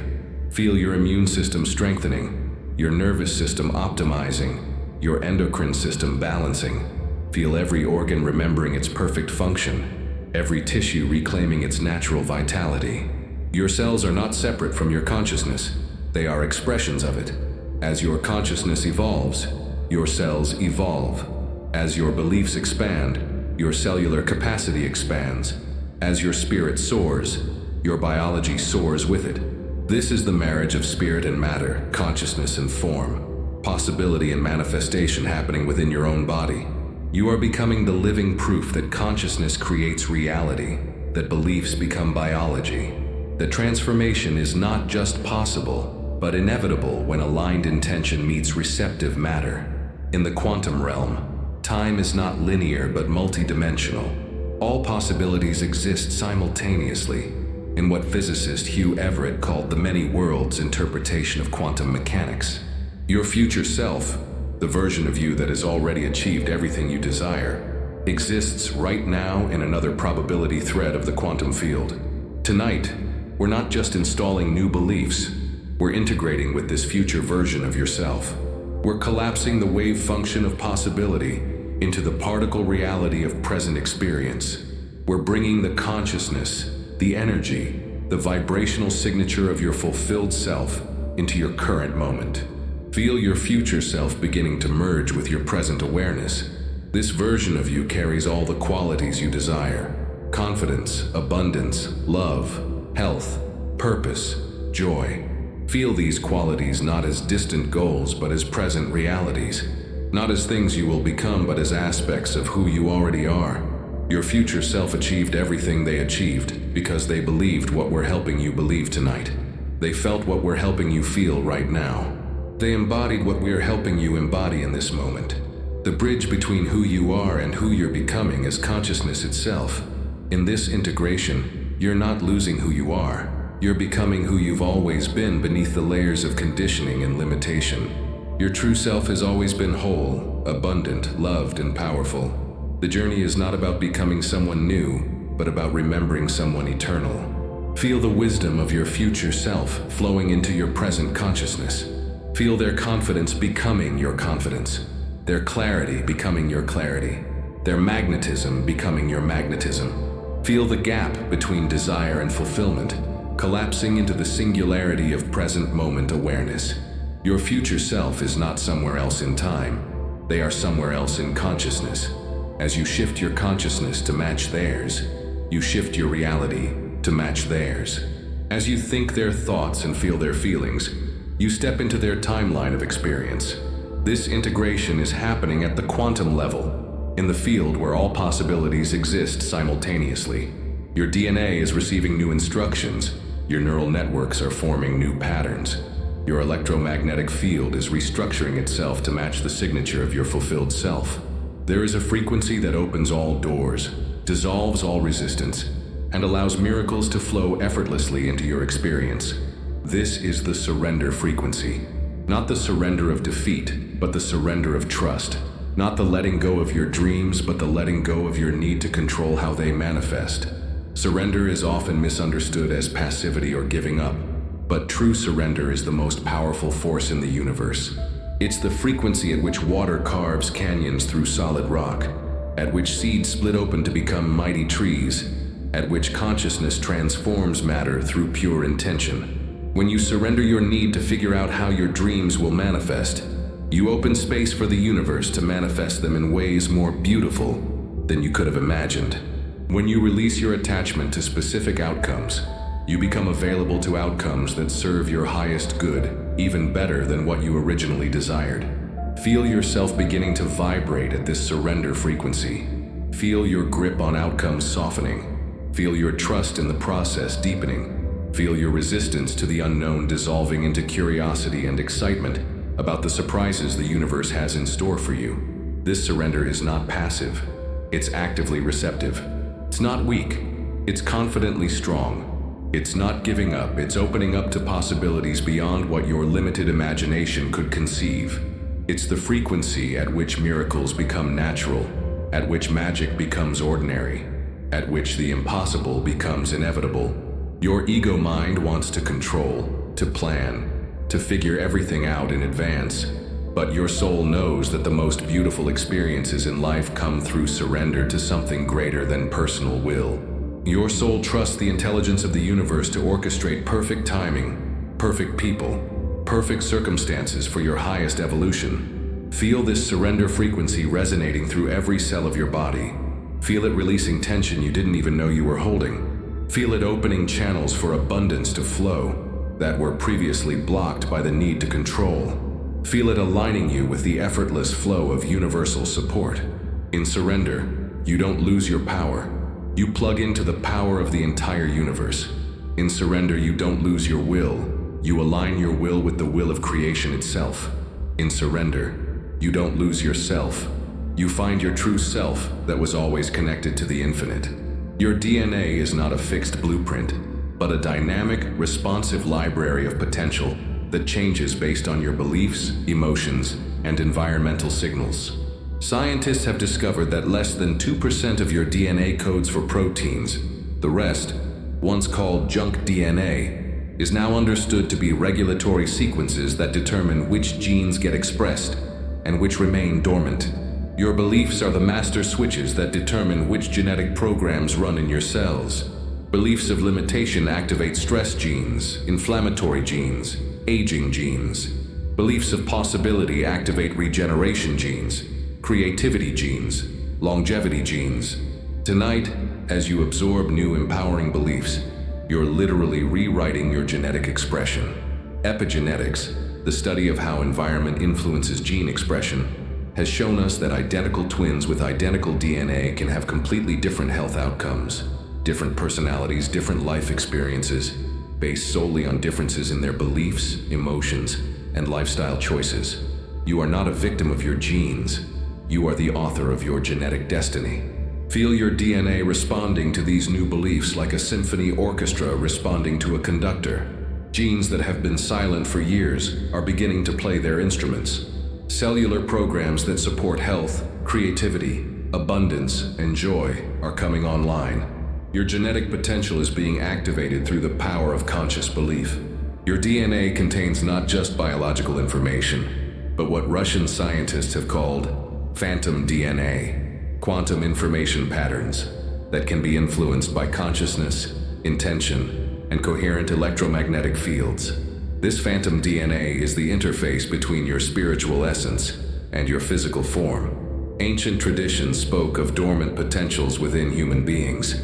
Feel your immune system strengthening, your nervous system optimizing, your endocrine system balancing. Feel every organ remembering its perfect function, every tissue reclaiming its natural vitality. Your cells are not separate from your consciousness. They are expressions of it. As your consciousness evolves, your cells evolve. As your beliefs expand, your cellular capacity expands. As your spirit soars, your biology soars with it. This is the marriage of spirit and matter, consciousness and form, possibility and manifestation happening within your own body. You are becoming the living proof that consciousness creates reality, that beliefs become biology. The transformation is not just possible, but inevitable when aligned intention meets receptive matter. In the quantum realm, time is not linear but multidimensional. All possibilities exist simultaneously in what physicist Hugh Everett called the many worlds interpretation of quantum mechanics. Your future self, the version of you that has already achieved everything you desire, exists right now in another probability thread of the quantum field. Tonight, we're not just installing new beliefs, we're integrating with this future version of yourself. We're collapsing the wave function of possibility into the particle reality of present experience. We're bringing the consciousness, the energy, the vibrational signature of your fulfilled self into your current moment. Feel your future self beginning to merge with your present awareness. This version of you carries all the qualities you desire: confidence, abundance, love, health, purpose, joy. Feel these qualities not as distant goals but as present realities. Not as things you will become, but as aspects of who you already are. Your future self achieved everything they achieved because they believed what we're helping you believe tonight. They felt what we're helping you feel right now. They embodied what we're helping you embody in this moment. The bridge between who you are and who you're becoming is consciousness itself. In this integration, you're not losing who you are. You're becoming who you've always been beneath the layers of conditioning and limitation. Your true self has always been whole, abundant, loved, and powerful. The journey is not about becoming someone new, but about remembering someone eternal. Feel the wisdom of your future self flowing into your present consciousness. Feel their confidence becoming your confidence, their clarity becoming your clarity, their magnetism becoming your magnetism. Feel the gap between desire and fulfillment, collapsing into the singularity of present moment awareness. Your future self is not somewhere else in time. They are somewhere else in consciousness. As you shift your consciousness to match theirs, you shift your reality to match theirs. As you think their thoughts and feel their feelings, you step into their timeline of experience. This integration is happening at the quantum level, in the field where all possibilities exist simultaneously. Your DNA is receiving new instructions. Your neural networks are forming new patterns. Your electromagnetic field is restructuring itself to match the signature of your fulfilled self. There is a frequency that opens all doors, dissolves all resistance, and allows miracles to flow effortlessly into your experience. This is the surrender frequency. Not the surrender of defeat, but the surrender of trust. Not the letting go of your dreams, but the letting go of your need to control how they manifest. Surrender is often misunderstood as passivity or giving up, but true surrender is the most powerful force in the universe. It's the frequency at which water carves canyons through solid rock, at which seeds split open to become mighty trees, at which consciousness transforms matter through pure intention. When you surrender your need to figure out how your dreams will manifest, you open space for the universe to manifest them in ways more beautiful than you could have imagined. When you release your attachment to specific outcomes, you become available to outcomes that serve your highest good, even better than what you originally desired. Feel yourself beginning to vibrate at this surrender frequency. Feel your grip on outcomes softening. Feel your trust in the process deepening. Feel your resistance to the unknown dissolving into curiosity and excitement about the surprises the universe has in store for you. This surrender is not passive. It's actively receptive. It's not weak. It's confidently strong. It's not giving up. It's opening up to possibilities beyond what your limited imagination could conceive. It's the frequency at which miracles become natural, at which magic becomes ordinary, at which the impossible becomes inevitable. Your ego mind wants to control, to plan, to figure everything out in advance. But your soul knows that the most beautiful experiences in life come through surrender to something greater than personal will. Your soul trusts the intelligence of the universe to orchestrate perfect timing, perfect people, perfect circumstances for your highest evolution. Feel this surrender frequency resonating through every cell of your body. Feel it releasing tension you didn't even know you were holding. Feel it opening channels for abundance to flow that were previously blocked by the need to control. Feel it aligning you with the effortless flow of universal support. In surrender, you don't lose your power. You plug into the power of the entire universe. In surrender, you don't lose your will. You align your will with the will of creation itself. In surrender, you don't lose yourself. You find your true self that was always connected to the infinite. Your DNA is not a fixed blueprint, but a dynamic, responsive library of potential that changes based on your beliefs, emotions, and environmental signals. Scientists have discovered that less than 2% of your DNA codes for proteins. The rest, once called junk DNA, is now understood to be regulatory sequences that determine which genes get expressed and which remain dormant. Your beliefs are the master switches that determine which genetic programs run in your cells. Beliefs of limitation activate stress genes, inflammatory genes, aging genes. Beliefs of possibility activate regeneration genes, creativity genes, longevity genes. Tonight, as you absorb new empowering beliefs, you're literally rewriting your genetic expression. Epigenetics, the study of how environment influences gene expression, has shown us that identical twins with identical DNA can have completely different health outcomes, different personalities, different life experiences, based solely on differences in their beliefs, emotions, and lifestyle choices. You are not a victim of your genes. You are the author of your genetic destiny. Feel your DNA responding to these new beliefs like a symphony orchestra responding to a conductor. Genes that have been silent for years are beginning to play their instruments. Cellular programs that support health, creativity, abundance, and joy are coming online. Your genetic potential is being activated through the power of conscious belief. Your DNA contains not just biological information, but what Russian scientists have called phantom DNA, quantum information patterns that can be influenced by consciousness, intention, and coherent electromagnetic fields. This phantom DNA is the interface between your spiritual essence and your physical form. Ancient traditions spoke of dormant potentials within human beings,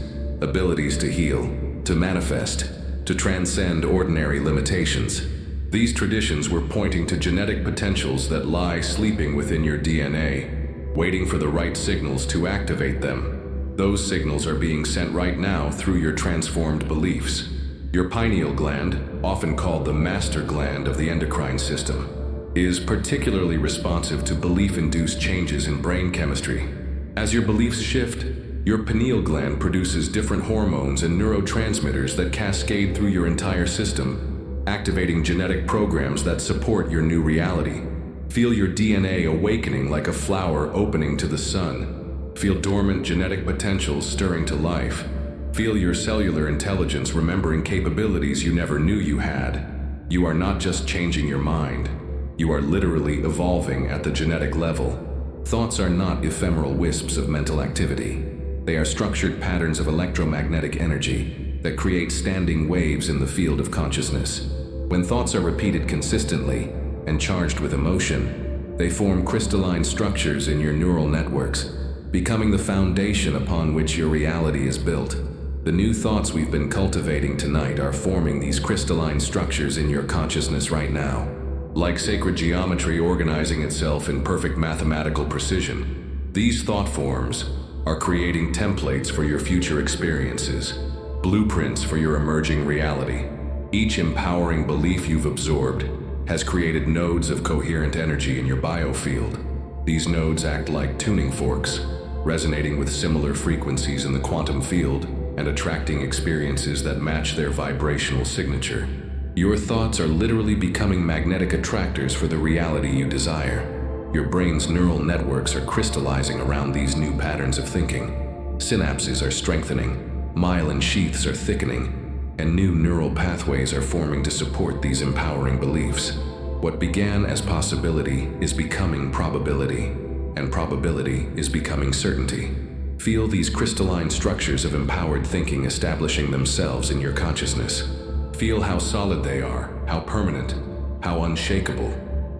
abilities to heal, to manifest, to transcend ordinary limitations. These traditions were pointing to genetic potentials that lie sleeping within your DNA, waiting for the right signals to activate them. Those signals are being sent right now through your transformed beliefs. Your pineal gland, often called the master gland of the endocrine system, is particularly responsive to belief-induced changes in brain chemistry. As your beliefs shift, your pineal gland produces different hormones and neurotransmitters that cascade through your entire system, activating genetic programs that support your new reality. Feel your DNA awakening like a flower opening to the sun. Feel dormant genetic potentials stirring to life. Feel your cellular intelligence remembering capabilities you never knew you had. You are not just changing your mind. You are literally evolving at the genetic level. Thoughts are not ephemeral wisps of mental activity. They are structured patterns of electromagnetic energy that create standing waves in the field of consciousness. When thoughts are repeated consistently and charged with emotion, they form crystalline structures in your neural networks, becoming the foundation upon which your reality is built. The new thoughts we've been cultivating tonight are forming these crystalline structures in your consciousness right now, like sacred geometry organizing itself in perfect mathematical precision. These thought forms are creating templates for your future experiences, blueprints for your emerging reality. Each empowering belief you've absorbed has created nodes of coherent energy in your biofield. These nodes act like tuning forks, resonating with similar frequencies in the quantum field and attracting experiences that match their vibrational signature. Your thoughts are literally becoming magnetic attractors for the reality you desire. Your brain's neural networks are crystallizing around these new patterns of thinking. Synapses are strengthening, myelin sheaths are thickening, and new neural pathways are forming to support these empowering beliefs. What began as possibility is becoming probability, and probability is becoming certainty. Feel these crystalline structures of empowered thinking establishing themselves in your consciousness. Feel how solid they are, how permanent, how unshakable.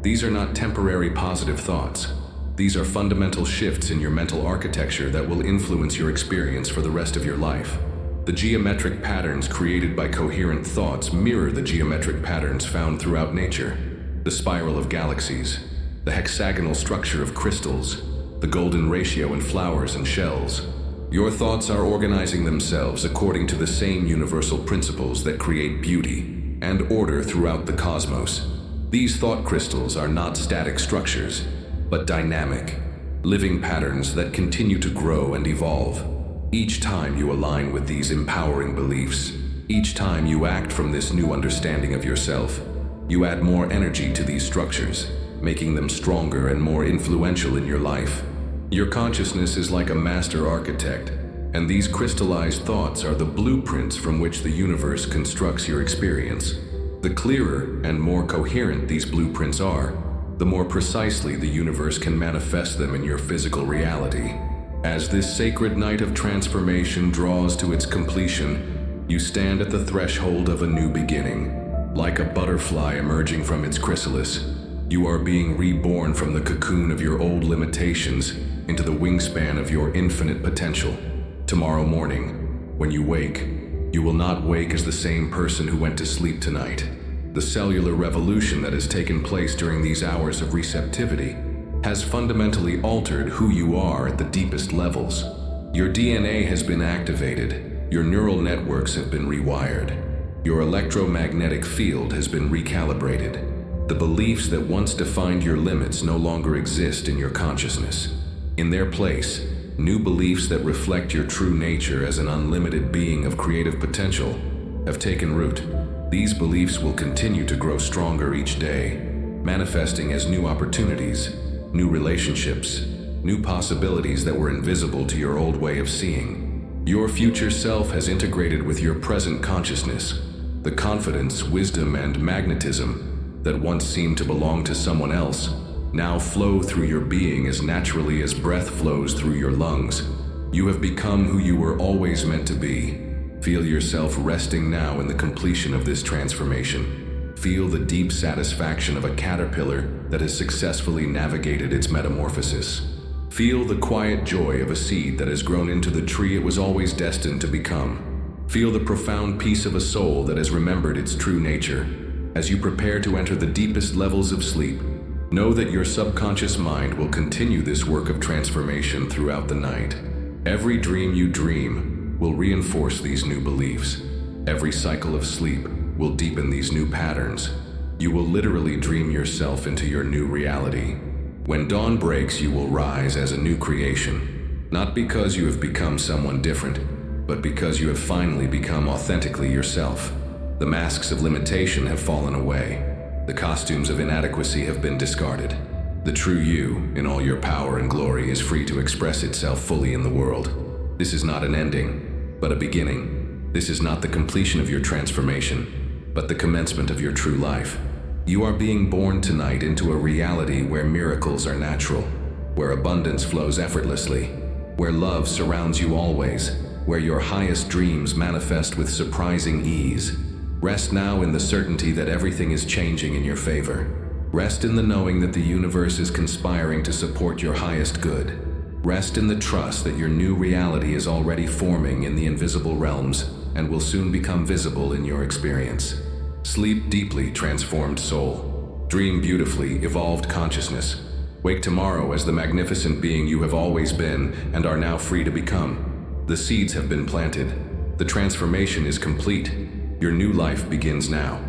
These are not temporary positive thoughts. These are fundamental shifts in your mental architecture that will influence your experience for the rest of your life. The geometric patterns created by coherent thoughts mirror the geometric patterns found throughout nature. The spiral of galaxies, the hexagonal structure of crystals, the golden ratio in flowers and shells. Your thoughts are organizing themselves according to the same universal principles that create beauty and order throughout the cosmos. These thought crystals are not static structures, but dynamic, living patterns that continue to grow and evolve. Each time you align with these empowering beliefs, each time you act from this new understanding of yourself, you add more energy to these structures, making them stronger and more influential in your life. Your consciousness is like a master architect, and these crystallized thoughts are the blueprints from which the universe constructs your experience. The clearer and more coherent these blueprints are, the more precisely the universe can manifest them in your physical reality. As this sacred night of transformation draws to its completion, you stand at the threshold of a new beginning. Like a butterfly emerging from its chrysalis, you are being reborn from the cocoon of your old limitations into the wingspan of your infinite potential. Tomorrow morning, when you wake, you will not wake as the same person who went to sleep tonight. The cellular revolution that has taken place during these hours of receptivity has fundamentally altered who you are at the deepest levels. Your DNA has been activated, your neural networks have been rewired, your electromagnetic field has been recalibrated. The beliefs that once defined your limits no longer exist in your consciousness. In their place, new beliefs that reflect your true nature as an unlimited being of creative potential have taken root. These beliefs will continue to grow stronger each day, manifesting as new opportunities, new relationships, new possibilities that were invisible to your old way of seeing. Your future self has integrated with your present consciousness. The confidence, wisdom, and magnetism that once seemed to belong to someone else now flow through your being as naturally as breath flows through your lungs. You have become who you were always meant to be. Feel yourself resting now in the completion of this transformation. Feel the deep satisfaction of a caterpillar that has successfully navigated its metamorphosis. Feel the quiet joy of a seed that has grown into the tree it was always destined to become. Feel the profound peace of a soul that has remembered its true nature. As you prepare to enter the deepest levels of sleep, know that your subconscious mind will continue this work of transformation throughout the night. Every dream you dream will reinforce these new beliefs. Every cycle of sleep will deepen these new patterns. You will literally dream yourself into your new reality. When dawn breaks, you will rise as a new creation, not because you have become someone different, but because you have finally become authentically yourself. The masks of limitation have fallen away. The costumes of inadequacy have been discarded. The true you, in all your power and glory, is free to express itself fully in the world. This is not an ending, but a beginning. This is not the completion of your transformation, but the commencement of your true life. You are being born tonight into a reality where miracles are natural, where abundance flows effortlessly, where love surrounds you always, where your highest dreams manifest with surprising ease. Rest now in the certainty that everything is changing in your favor. Rest in the knowing that the universe is conspiring to support your highest good. Rest in the trust that your new reality is already forming in the invisible realms and will soon become visible in your experience. Sleep deeply, transformed soul. Dream beautifully, evolved consciousness. Wake tomorrow as the magnificent being you have always been and are now free to become. The seeds have been planted. The transformation is complete. Your new life begins now.